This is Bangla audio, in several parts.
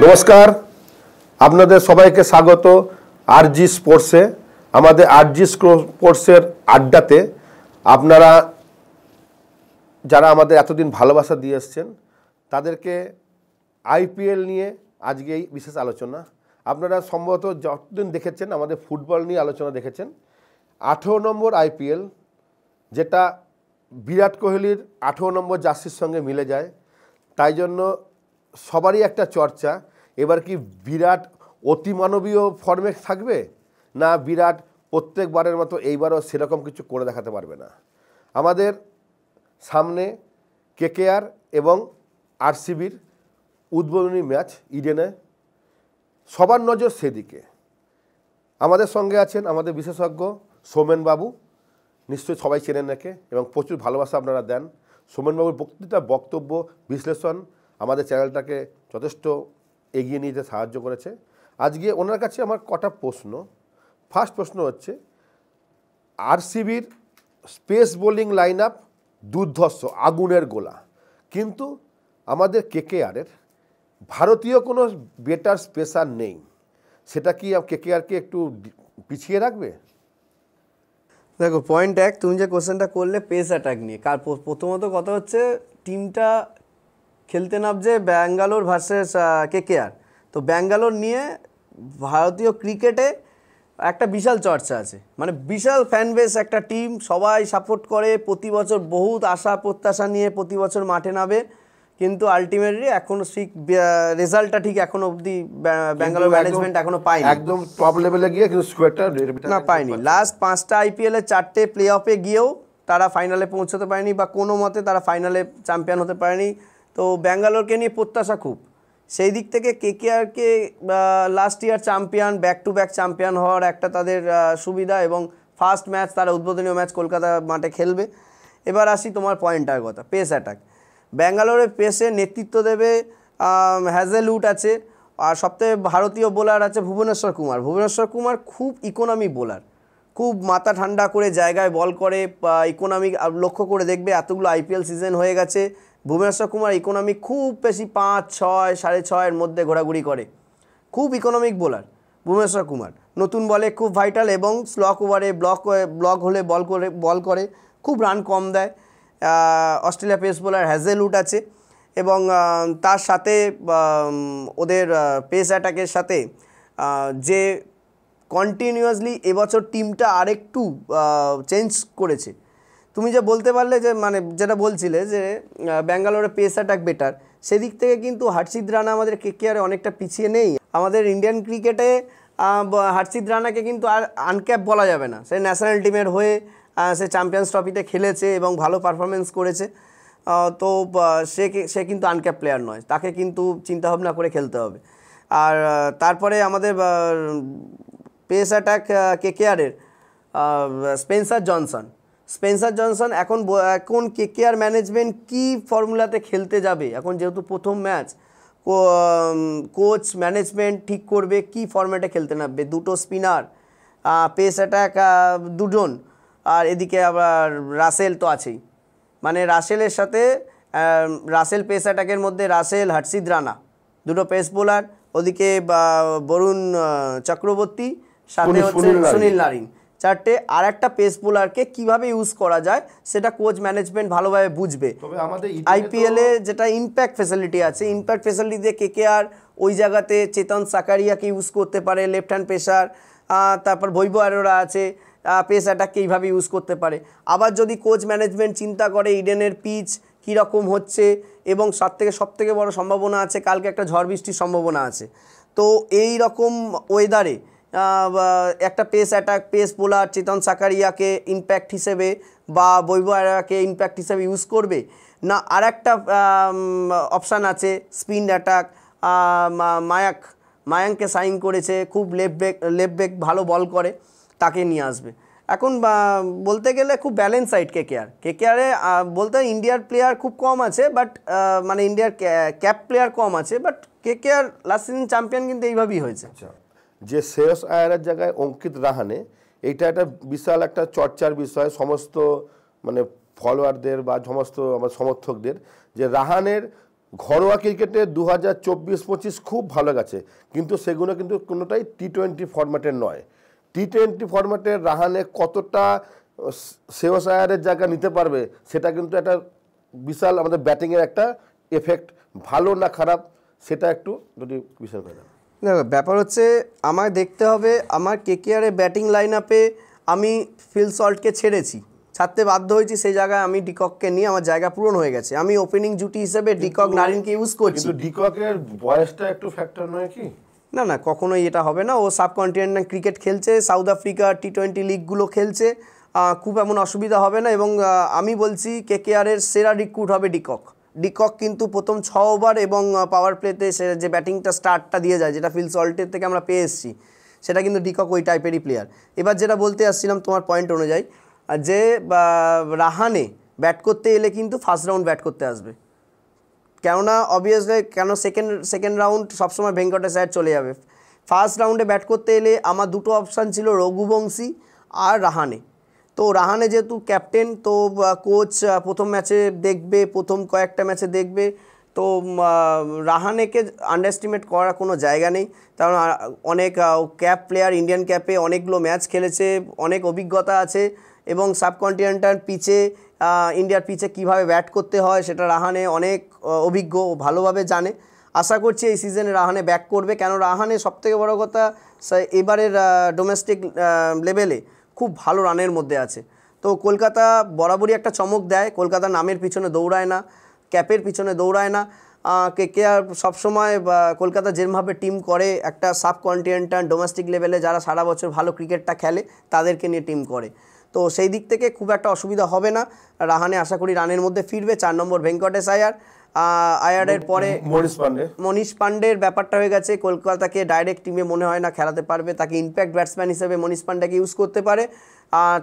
নমস্কার, আপনাদের সবাইকে স্বাগত আরজি স্পোর্টসে। আমাদের আরজি স্পোর্টসের আড্ডাতে আপনারা যারা আমাদের এতদিন ভালোবাসা দিয়ে এসছেন তাদেরকে আইপিএল নিয়ে আজকে এই বিশেষ আলোচনা। আপনারা সম্ভবত যতদিন দেখেছেন আমাদের ফুটবল নিয়ে আলোচনা দেখেছেন। 18 নম্বর আইপিএল, যেটা বিরাট কোহলির 18 নম্বর জার্সির সঙ্গে মিলে যায়, তাই জন্য সবারই একটা চর্চা, এবার কি বিরাট অতিমানবীয় ফর্মে থাকবে, না বিরাট প্রত্যেকবারের মতো এইবারও সেরকম কিছু করে দেখাতে পারবে না। আমাদের সামনে কেকেআর এবং আরসিবির উদ্বোধনী ম্যাচ ইডেনে, সবার নজর সেদিকে। আমাদের সঙ্গে আছেন আমাদের বিশেষজ্ঞ সৌমেন বাবু, নিশ্চয়ই সবাই চেনেন একে এবং প্রচুর ভালোবাসা আপনারা দেন। সৌমেনবাবুর বক্তৃতা, বক্তব্য, বিশ্লেষণ আমাদের চ্যানেলটাকে যথেষ্ট এগিয়ে নিতে সাহায্য করেছে। আজকে ওনার কাছে আমার কটা প্রশ্ন। ফার্স্ট প্রশ্ন হচ্ছে, আরসিবির স্পেস বোলিং লাইন আপ দুর্ধর্ষ, আগুনের গোলা, কিন্তু আমাদের কেকেআরের ভারতীয় কোনো বেটার স্পেসার নেই। সেটা কি কেকেআরকে একটু পিছিয়ে রাখবে? দেখো, পয়েন্ট এক, তুমি যে কোশ্চেনটা করলে পেস অ্যাটাক নিয়ে, প্রথমত কথা হচ্ছে টিমটা খেলতে নামছে ব্যাঙ্গালোর ভার্সেস কেকেআর। তো ব্যাঙ্গালোর নিয়ে ভারতীয় ক্রিকেটে একটা বিশাল চর্চা আছে, মানে বিশাল ফ্যান বেস একটা টিম, সবাই সাপোর্ট করে, প্রতি বছর বহুত আশা প্রত্যাশা নিয়ে প্রতি বছর মাঠে নামে, কিন্তু আলটিমেটলি এখনো ঠিক রেজাল্টটা ঠিক এখনো অবধি ব্যাঙ্গালোর ম্যানেজমেন্ট এখনো পায়নি, একদম টপ লেভেলে গিয়ে কিন্তু স্কোয়ারটা না পায়নি। লাস্ট 5টা আইপিএলে 4টে প্লে অফে গিয়েও তারা ফাইনালে পৌঁছতে পারেনি, বা কোনো মতে তারা ফাইনালে চ্যাম্পিয়ন হতে পারেনি। তো ব্যাঙ্গালোরকে নিয়ে প্রত্যাশা খুব। সেই দিক থেকে কেকেআরকে last year champion, back to back champion হওয়ার একটা তাদের সুবিধা, এবং ফার্স্ট ম্যাচ তারা উদ্বোধনীয় ম্যাচ কলকাতা মাঠে খেলবে। এবার আসি তোমার পয়েন্টটার কথা, পেস অ্যাটাক। ব্যাঙ্গালোরের পেসে নেতৃত্ব দেবে হ্যাজেলউড আছে, আর সবথেকে ভারতীয় বোলার আছে ভুবনেশ্বর কুমার। ভুবনেশ্বর কুমার খুব ইকোনমিক বোলার, খুব মাথা ঠান্ডা করে জায়গায় বল করে, ইকোনমিক। লক্ষ্য করে দেখবে এতগুলো আইপিএল সিজন হয়ে গেছে, ভুবনেশ্বর কুমার ইকোনমিক খুব বেশি 5, 6, 6.5 মধ্যে ঘোরাঘুরি করে। খুব ইকোনমিক বোলার ভুবনেশ্বর কুমার। নতুন বলে খুব ভাইটাল, এবং স্লক ওভারে ব্লক হলে বল করে, খুব রান কম দেয়। অস্ট্রেলিয়া পেস বোলার হ্যাজেলউড আছে, এবং তার সাথে ওদের পেস অ্যাটাকের সাথে যে কন্টিনিউয়াসলি এবছর টিমটা আরেকটু চেঞ্জ করেছে। তুমি যে বলতে পারলে যে, মানে যেটা বলছিলে যে ব্যাঙ্গালোরের পেস অ্যাটাক বেটার, সেদিক থেকে কিন্তু হর্ষিত রানা আমাদের কেকেআরে অনেকটা পিছিয়ে নেই। আমাদের ইন্ডিয়ান ক্রিকেটে হর্ষিত রানাকে কিন্তু আর আনক্যাপ বলা যাবে না। সে ন্যাশনাল টিমের হয়ে সে চ্যাম্পিয়ন্স ট্রফিতে খেলেছে এবং ভালো পারফরমেন্স করেছে। তো সে কিন্তু আনক্যাপ প্লেয়ার নয়, তাকে কিন্তু চিন্তাভাবনা করে খেলতে হবে। আর তারপরে আমাদের পেস অ্যাটাক কেকেআরের স্পেন্সার জনসন এখন কেকেআর ম্যানেজমেন্ট কি ফর্মুলাতে খেলতে যাবে, এখন যেহেতু প্রথম ম্যাচ, কোচ ম্যানেজমেন্ট ঠিক করবে কি ফর্ম্যাটে খেলতে নামবে। দুটো স্পিনার, পেস অ্যাটাক দুজন, আর এদিকে আবার রাসেল তো আছেই। মানে রাসেলের সাথে রাসেল পেস অ্যাটাকের মধ্যে রাসেল, হর্ষিত রানা দুটো পেস বোলার, ওদিকে বরুণ চক্রবর্তী, সাথে হচ্ছে সুনীল নারিন, 4টে। আর একটা পেস বোলারকে কিভাবে ইউজ করা যায় সেটা কোচ ম্যানেজমেন্ট ভালোভাবে বুঝবে। আইপিএলে যেটা ইম্প্যাক্ট ফ্যাসিলিটি আছে, ইম্প্যাক্ট ফ্যাসিলিটিতে কেকেআর ওই জায়গাতে চেতন সাকারিয়াকে ইউজ করতে পারে, লেফট হ্যান্ড পেসার। তারপর বৈভব অরোরা আছে, পেস অ্যাটাককে এইভাবে ইউজ করতে পারে। আবার যদি কোচ ম্যানেজমেন্ট চিন্তা করে ইডেনের পিচ কীরকম হচ্ছে, এবং সবথেকে বড় সম্ভাবনা আছে কালকে একটা ঝড় বৃষ্টির সম্ভাবনা আছে, তো এই রকম ওয়েদারে একটা পেস অ্যাটাক, পেস বোলার চেতন সাকারিয়াকে ইম্প্যাক্ট হিসেবে বা বৈভব অরোরাকে ইম্প্যাক্ট হিসেবে ইউজ করবে, না আর একটা অপশান আছে স্পিন অ্যাটাক। মায়াঙ্ককে সাইন করেছে, খুব লেফট ব্রেক ভালো বল করে, তাকে নিয়ে আসবে। এখন বলতে গেলে খুব ব্যালেন্স সাইড কেকেআরে বলতে ইন্ডিয়ার প্লেয়ার খুব কম আছে, বাট মানে ইন্ডিয়ার ক্যাপ প্লেয়ার কম আছে, but KKR last season champion কিন্তু এইভাবেই হয়েছে। যে শ্রেয়স আয়ারের জায়গায় অঙ্কিত রাহানে, এইটা একটা বিশাল একটা চর্চার বিষয় সমস্ত মানে ফলোয়ারদের বা সমস্ত আমার সমর্থকদের, যে রাহানের ঘরোয়া ক্রিকেটে 2024-25 খুব ভালো গেছে, কিন্তু সেগুলো কিন্তু কোনোটাই টি-20 ফরম্যাটের নয়। টি-20 ফরম্যাটের রাহানে কতটা শ্রেয়স আয়ারের জায়গা নিতে পারবে সেটা কিন্তু একটা বিশাল আমাদের ব্যাটিংয়ের একটা এফেক্ট, ভালো না খারাপ সেটা একটু যদি বিশাল করে। দেখো ব্যাপার হচ্ছে আমার দেখতে হবে আমার কেকেআরের ব্যাটিং লাইন আপে আমি ফিল সল্টকে ছাড়তে বাধ্য হয়েছি, সেই জায়গায় আমি ডিকককে নিয়ে আমার জায়গা পূরণ হয়ে গেছে। আমি ওপেনিং জুটি হিসেবে ডিকক নারিনকে ইউজ করছি। কিন্তু ডিককের বয়সটা একটু ফ্যাক্টর নয় কি? না না, কখনোই এটা হবে না। ও সাবকন্টিনেন্টাল ক্রিকেট খেলছে, সাউথ আফ্রিকা টি-20 লিগগুলো খেলছে, খুব এমন অসুবিধা হবে না। এবং আমি বলছি কেকেআরের সেরা রিক্রুট হবে ডিকক। ডিকক কিন্তু প্রথম 6 ওভার এবং পাওয়ার প্লেতে যে ব্যাটিংটা স্টার্টটা দিয়ে যায়, যেটা ফিল সল্টের থেকে আমরা পেয়ে এসেছি, সেটা কিন্তু ডিকক ওই টাইপেরই প্লেয়ার। এবার যেটা বলতে আসছিলাম তোমার পয়েন্ট অনুযায়ী, যে রাহানে ব্যাট করতে এলে কিন্তু ফার্স্ট রাউন্ড ব্যাট করতে আসবে, কেননা অবভিয়াসলি সেকেন্ড রাউন্ড সবসময় ভেঙ্কটেশ আয়ার চলে যাবে। ফার্স্ট রাউন্ডে ব্যাট করতে এলে আমার দুটো অপশান ছিল, রঘুবংশী আর রাহানে। তো রাহানে যেহেতু ক্যাপ্টেন, তো কোচ প্রথম ম্যাচে দেখবে, প্রথম কয়েকটা ম্যাচে দেখবে, তো রাহানেকে আন্ডারএস্টিমেট করার কোনো জায়গা নেই। কারণ অনেক ক্যাপ প্লেয়ার, ইন্ডিয়ান ক্যাপে অনেকগুলো ম্যাচ খেলেছে, অনেক অভিজ্ঞতা আছে, এবং সাবকন্টিনেন্টাল পিচে ইন্ডিয়ার পিচে কীভাবে ব্যাট করতে হয় সেটা রাহানে অনেক অভিজ্ঞ, ভালোভাবে জানে। আশা করছি এই সিজনে রাহানে ব্যাক করবে, কেন রাহানে সবথেকে বড় কথা এবারের ডোমেস্টিক লেভেলে খুব ভালো রানের মধ্যে আছে। তো কলকাতা বরাবরই একটা চমক দেয়, কলকাতা নামের পিছনে দৌড়ায় না, ক্যাপের পিছনে দৌড়ায় না। কেকেআর সবসময় কলকাতা যেভাবে টিম করে, একটা সাবকন্টিনেন্টাল ডোমেস্টিক লেভেলে যারা সারা বছর ভালো ক্রিকেটটা খেলে তাদেরকে নিয়ে টিম করে। তো সেই দিক থেকে খুব একটা অসুবিধা হবে না। রাহানে আশা করি রানের মধ্যে ফিরবে। 4 নম্বর ভেঙ্কটেশ আয়ার, আয়ারের পরে মনীষ পান্ডের ব্যাপারটা হয়ে গেছে, কলকাতাকে ডাইরেক্ট টিমে মনে হয় না খেলাতে পারবে, তাকে ইম্প্যাক্ট ব্যাটসম্যান হিসেবে মনীষ পান্ডেকে ইউজ করতে পারে।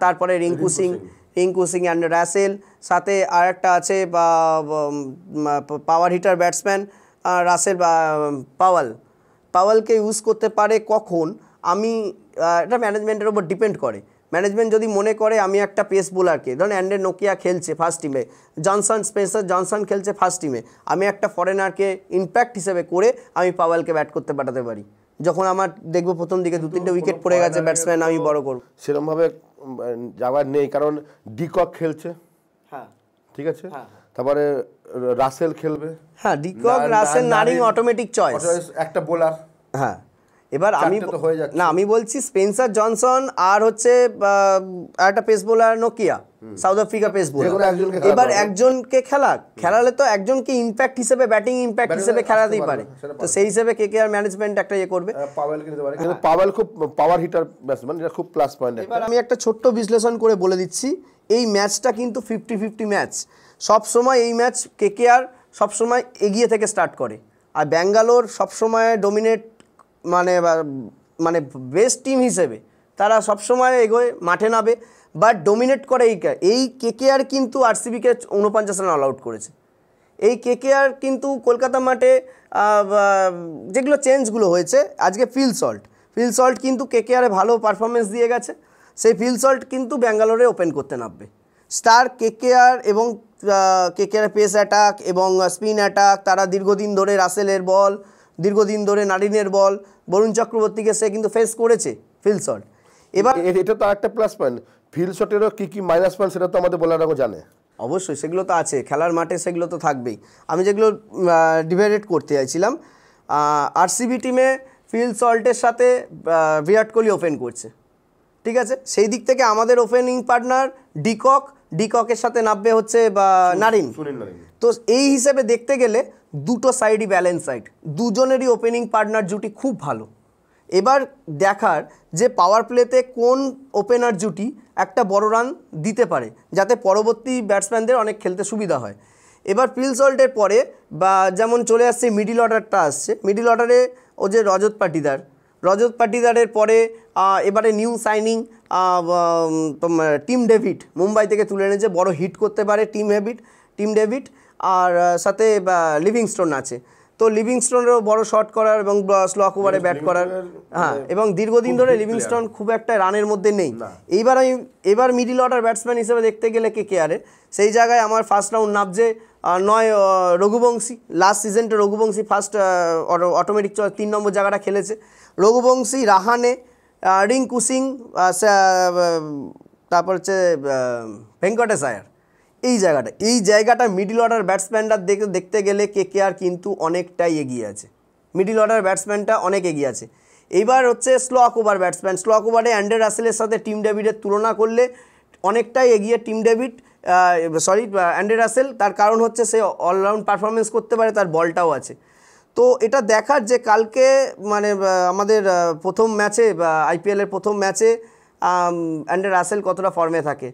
তারপরে রিঙ্কু সিং অ্যান্ড রাসেল, সাথে আর একটা আছে পাওয়ার হিটার ব্যাটসম্যান রাসেল পাওয়ালকে ইউজ করতে পারে। কখন আমি এটা ম্যানেজমেন্টের ওপর ডিপেন্ড করে। ম্যানেজমেন্ট যদি মনে করে আমি একটা পেস বোলারকে, ধরুন অ্যান্ড্রে নোকিয়া খেলছে ফার্স্ট টিমে, স্পেন্সার জনসন খেলছে ফার্স্ট টিমে, আমি একটা ফরেনারকে ইম্প্যাক্ট হিসেবে করে আমি পাওয়ালকে ব্যাট করতে পাঠাতে পারি। যখন আমার দেখবো প্রথম দিকে 2-3টে উইকেট পড়ে গেছে ব্যাটসম্যান, আমি বড় করব, সেরকমভাবে যাওয়ার নেই, কারণ ডিকক খেলছে, হ্যাঁ ঠিক আছে, তারপরে রাসেল খেলবে, হ্যাঁ ডিকক রাসেল নারিং অটোমেটিক চয়েস একটা বোলার। হ্যাঁ এবার আমি বলছি স্পেন্সার জনসন আর হচ্ছে একটা pace bowler Nokia, south Africa pace bowler, এবার একজনকে খেলালে তো একজনকে ইম্প্যাক্ট হিসেবে, ব্যাটিং ইম্প্যাক্ট হিসেবে খেলাতেই পারে। তো সেই হিসেবে কেকেআর ম্যানেজমেন্ট একটা করবে। কিন্তু পাওয়েল খুব পাওয়ার হিটার ব্যাটসম্যান, এটা খুব প্লাস পয়েন্ট। এবার আমি একটা ছোট্ট বিশ্লেষণ করে বলে দিচ্ছি, এই ম্যাচটা কিন্তু 50-50 ম্যাচ। সবসময় এই ম্যাচ কেকেআর সবসময় এগিয়ে থেকে স্টার্ট করে, আর ব্যাঙ্গালোর সবসময় ডোমিনেট, মানে বেস্ট টিম হিসেবে তারা সবসময় এগোয়, মাঠে নামে, বাট ডোমিনেট করে এই কেকেআর কিন্তু আরসিবিকে 49 রান অল আউট করেছে। এই কেকেআর কিন্তু কলকাতা মাঠে যেগুলো চেঞ্জগুলো হয়েছে, আজকে ফিল সল্ট কিন্তু কেকেআরে ভালো পারফরমেন্স দিয়ে গেছে, সেই ফিল সল্ট কিন্তু ব্যাঙ্গালোরে ওপেন করতে নামবে। স্টার কেকেআর এবং কেকেআর পেস অ্যাটাক এবং স্পিন অ্যাটাক, তারা দীর্ঘদিন ধরে রাসেলের বল, দীর্ঘদিন ধরে নারিনের বল, বরুণ চক্রবর্তীকে সে কিন্তু ফেস করেছে ফিল সল্ট। এবার এটা তো একটা প্লাস পয়েন্ট, ফিল শটেরও কি মাইনাস পয়েন্ট সেটা তো আমাদের বোলাররাও জানে। অবশ্যই সেগুলো তো আছে, খেলার মাঠে সেগুলো তো থাকবেই। আমি যেগুলো ডিভাইডেড করতে চাইছিলাম, আরসিবি টিমে ফিল সল্টের সাথে বিরাট কোহলি ওপেন করছে, ঠিক আছে, সেই দিক থেকে আমাদের ওপেনিং পার্টনার ডিককের সাথে নামবে হচ্ছে নারিন। তো এই হিসেবে দেখতে গেলে দুটো সাইডই ব্যালেন্স সাইড, দুজনেরই ওপেনিং পার্টনার জুটি খুব ভালো। এবার দেখার যে পাওয়ার প্লেতে কোন ওপেনার জুটি একটা বড় রান দিতে পারে, যাতে পরবর্তী ব্যাটসম্যানদের অনেক খেলতে সুবিধা হয়। এবার ফিল সল্টের পরে যেমন চলে আসছে মিডিল অর্ডারটা আসছে, মিডিল অর্ডারে ও যে রজত পাটিদারের পরে এবারে new signing Tim David, Mumbai থেকে তুলে এনেছে, বড় হিট করতে পারে টিম ডেভিড, আর সাথে লিভিংস্টোন আছে। তো লিভিংস্টোনেরও বড় শট করার এবং স্লক ওভারে ব্যাট করার, হ্যাঁ, এবং দীর্ঘদিন ধরে লিভিংস্টোন খুব একটা রানের মধ্যে নেই। এবার মিডিল অর্ডার ব্যাটসম্যান হিসেবে দেখতে গেলে কেকেআরের সেই জায়গায় আমার ফার্স্ট রাউন্ড নামছে নয় রঘুবংশী, লাস্ট সিজনটা রঘুবংশী ফার্স্ট অটোমেটিক 3 নম্বর জায়গাটা খেলেছে। রঘুবংশী, রাহানে, রিঙ্কু সিং, তারপর হচ্ছে ভেঙ্কটেশ আয়ার। এই জায়গাটা মিডল অর্ডার ব্যাটসম্যানরা দেখতে গেলে কেকেআর কিন্তু অনেকটাই এগিয়ে আছে, মিডল অর্ডার ব্যাটসম্যানটা অনেক এগিয়ে আছে। এইবার হচ্ছে স্লক ওভার ব্যাটসম্যান, স্লক ওভারে অ্যান্ড্রে রাসেলের সাথে টিম ডেভিডের তুলনা করলে অনেকটাই এগিয়ে অ্যান্ড্রে রাসেল। তার কারণ হচ্ছে সে অলরাউন্ড পারফরমেন্স করতে পারে, তার বলটাও আছে। তো এটা দেখার যে কালকে মানে আমাদের প্রথম ম্যাচে আইপিএলের প্রথম ম্যাচে অ্যান্ড্রে রাসেল কতটা ফর্মে থাকে।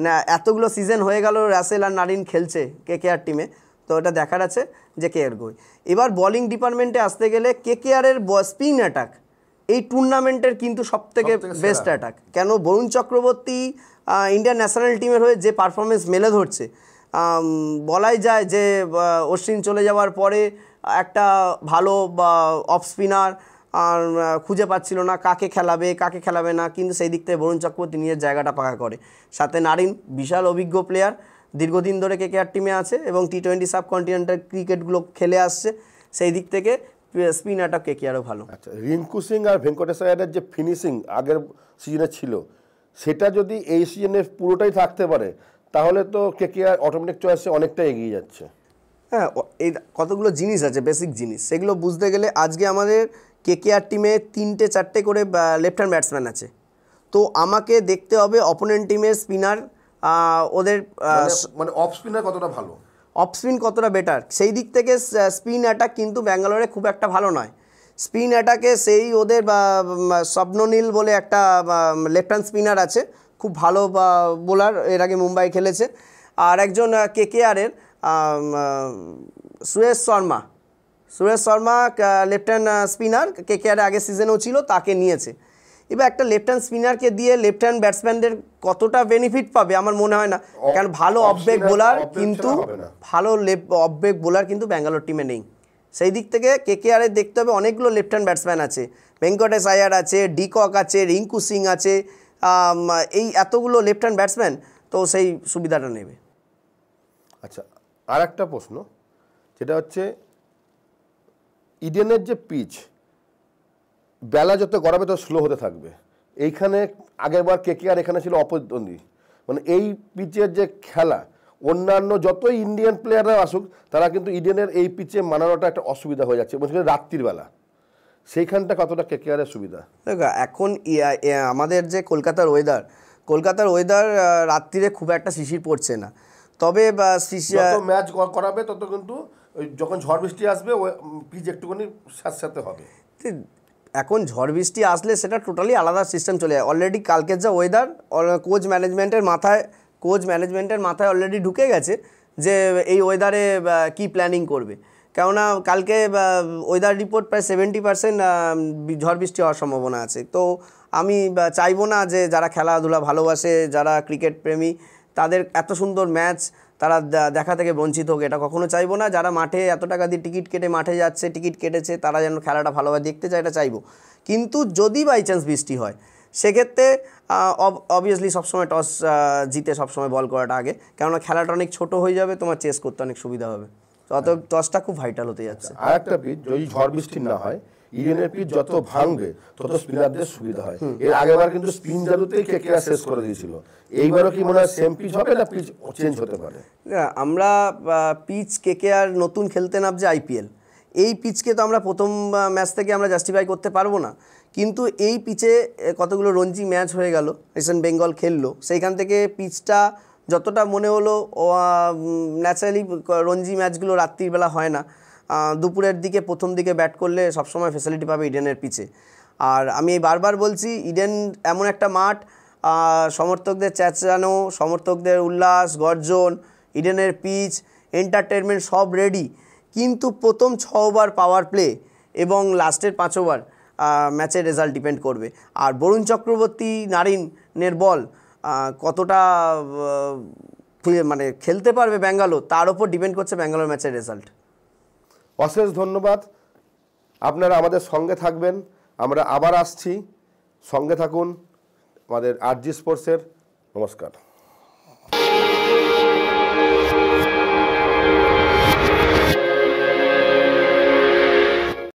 না, এতগুলো সিজন হয়ে গেল রাসেল আর নারিন খেলছে কেকেআর টিমে, তো এটা দেখার আছে যে কে এগোয়। এবার বোলিং ডিপার্টমেন্টে আসতে গেলে কেকেআরের স্পিন অ্যাটাক এই টুর্নামেন্টের কিন্তু সবথেকে বেস্ট অ্যাটাক। কেন, বরুণ চক্রবর্তী ইন্ডিয়ান ন্যাশনাল টিমের হয়ে যে পারফরমেন্স মেলে ধরছে, বলাই যায় যে অশ্বিন চলে যাওয়ার পরে একটা ভালো অফ স্পিনার আর খুঁজে পাচ্ছিল না, কাকে খেলাবে না, কিন্তু সেই দিক থেকে বরুণ চক্রবর্তী নিজের জায়গাটা পাকা করে। সাথে নারিন বিশাল অভিজ্ঞ প্লেয়ার, দীর্ঘদিন ধরে কেকেআর টিমে আছে এবং টি20 সাবকন্টিনেন্টাল ক্রিকেটগুলো খেলে আসছে, সেই দিক থেকে স্পিন অ্যাটাক কেকেআরও ভালো। আচ্ছা, রিঙ্কু সিং আর ভেঙ্কটেশ আয়ারের যে ফিনিশিং আগের সিজনে ছিল, সেটা যদি এই সিজনে পুরোটাই থাকতে পারে তাহলে তো কেকেআর অটোমেটিক চয়েসে অনেকটা এগিয়ে যাচ্ছে। হ্যাঁ, এই কতগুলো জিনিস আছে, বেসিক জিনিস, সেগুলো বুঝতে গেলে আজকে আমাদের কেকেআর টিমে 3-4 করে লেফট হ্যান্ড ব্যাটসম্যান আছে। তো আমাকে দেখতে হবে অপোনেন্ট টিমের স্পিনার ওদের মানে অফ স্পিনার কতটা ভালো, অফ স্পিন কতটা বেটার, সেই দিক থেকে স্পিন অ্যাটাক কিন্তু ব্যাঙ্গালোরে খুব একটা ভালো নয়। স্পিন অ্যাটাকে সেই ওদের স্বপ্ননীল বলে একটা লেফট হ্যান্ড স্পিনার আছে, খুব ভালো বোলার, এর আগে মুম্বাই খেলেছে। আর একজন কেকেআরের Suresh Sharma left hand spinner, KKR আগের সিজনেও ছিল, তাকে নিয়েছে। এবার একটা লেফট হ্যান্ড স্পিনারকে দিয়ে লেফট হ্যান্ড ব্যাটসম্যানদের কতটা বেনিফিট পাবে আমার মনে হয় না, কারণ ভালো অফ ব্রেক বোলার কিন্তু ব্যাঙ্গালোর টিমে নেই। সেই দিক থেকে কেকেআরের দেখতে হবে অনেকগুলো লেফট হ্যান্ড ব্যাটসম্যান আছে, ভেঙ্কটেশ আয়ার আছে, ডিকক আছে, রিঙ্কু সিং আছে, এই এতগুলো লেফট হ্যান্ড ব্যাটসম্যান, তো সেই সুবিধাটা নেবে। আচ্ছা, আর একটা প্রশ্ন, যেটা হচ্ছে ইডেনের যে পিচ, বেলা যত গড়াবে তত স্লো হতে থাকবে। এইখানে আগেরবার কেকেআর এখানে ছিল অপ্রতিদ্বন্দ্বী, মানে এই পিচের যে খেলা, অন্যান্য যতই ইন্ডিয়ান প্লেয়াররা আসুক তারা কিন্তু ইডেনের এই পিচে মানানোটা একটা অসুবিধা হয়ে যাচ্ছে, বলছিল রাত্রির বেলা, সেইখানটা কতটা কেকেআরের সুবিধা। দেখো এখন আমাদের যে কলকাতার ওয়েদার রাত্রিরে খুব একটা শিশির পড়ছে না, তবে ম্যাচ করাবে তত কিন্তু যখন ঝড় বৃষ্টি আসবে পিচ একটুখানি স্যাঁতস্যাঁতে হবে। এখন ঝড় বৃষ্টি আসলে সেটা টোটালি আলাদা সিস্টেম চলে যায়। অলরেডি কালকের যা ওয়েদার কোচ ম্যানেজমেন্টের মাথায় অলরেডি ঢুকে গেছে যে এই ওয়েদারে কি প্ল্যানিং করবে, কেননা কালকে ওয়েদার রিপোর্ট প্রায় 70% ঝড় বৃষ্টি হওয়ার সম্ভাবনা আছে। তো আমি চাইবো না যে যারা খেলাধুলা ভালোবাসে, যারা ক্রিকেট প্রেমী, তাদের এত সুন্দর ম্যাচ তারা দেখা থেকে বঞ্চিত হোক, এটা কখনো চাইবো না। যারা মাঠে এত টাকা দিয়ে টিকিট কেটে মাঠে যাচ্ছে, টিকিট কেটেছে, তারা যেন খেলাটা ভালোভাবে দেখতে চায়, এটা চাইবো। কিন্তু যদি বাই চান্স বৃষ্টি হয়, সেক্ষেত্রে অবভিয়াসলি সবসময় টস জিতে সবসময় বল করাটা আগে, কেননা খেলাটা অনেক ছোট হয়ে যাবে, তোমার চেস করতে অনেক সুবিধা হবে। তো অতএব টসটা খুব ভাইটাল হতে যাচ্ছে। আর একটা পিচ যদি ঝড় বৃষ্টি না হয়, ইডেনের পিচ যত ভাঙবে তত স্পিনারদের সুবিধা হয়। এর আগেবার কিন্তু স্পিন জাদুতেই কেকেআর শেষ করে দিয়েছিল, এইবারও কি মনে হয় সেম পিচ হবে না পিচ চেঞ্জ হতে পারে? আমরা পিচ কেকেআর নতুন খেলতে নামছে আইপিএল, এই পিচকে তো আমরা প্রথম ম্যাচ থেকে আমরা জাস্টিফাই করতে পারবো না, কিন্তু এই পিচে কতগুলো রঞ্জি ম্যাচ হয়ে গেল, ইস্টার্ন বেঙ্গল খেললো, সেইখান থেকে পিচটা যতটা মনে হলো ন্যাচারালি রঞ্জি ম্যাচগুলো রাত্রিবেলা হয় না, দুপুরের দিকে প্রথম দিকে ব্যাট করলে সবসময় ফেসিলিটি পাবে ইডেনের পিচে। আর আমি বারবার বলছি, ইডেন এমন একটা মাঠ, সমর্থকদের চেঁচানো, সমর্থকদের উল্লাস গর্জন, ইডেনের পিচ, এন্টারটেনমেন্ট সব রেডি, কিন্তু প্রথম 6 ওভার পাওয়ার প্লে এবং লাস্টের 5 ওভার ম্যাচের রেজাল্ট ডিপেন্ড করবে। আর বরুণ চক্রবর্তী নারিনের বল কতটা মানে খেলতে পারবে ব্যাঙ্গালোর, তার উপর ডিপেন্ড করছে ব্যাঙ্গালোর ম্যাচের রেজাল্ট। অশেষ ধন্যবাদ, আপনারা আমাদের সঙ্গে থাকবেন, আমরা আবার আসছি, সঙ্গে থাকুন আমাদের আরজি স্পোর্টসের। নমস্কার।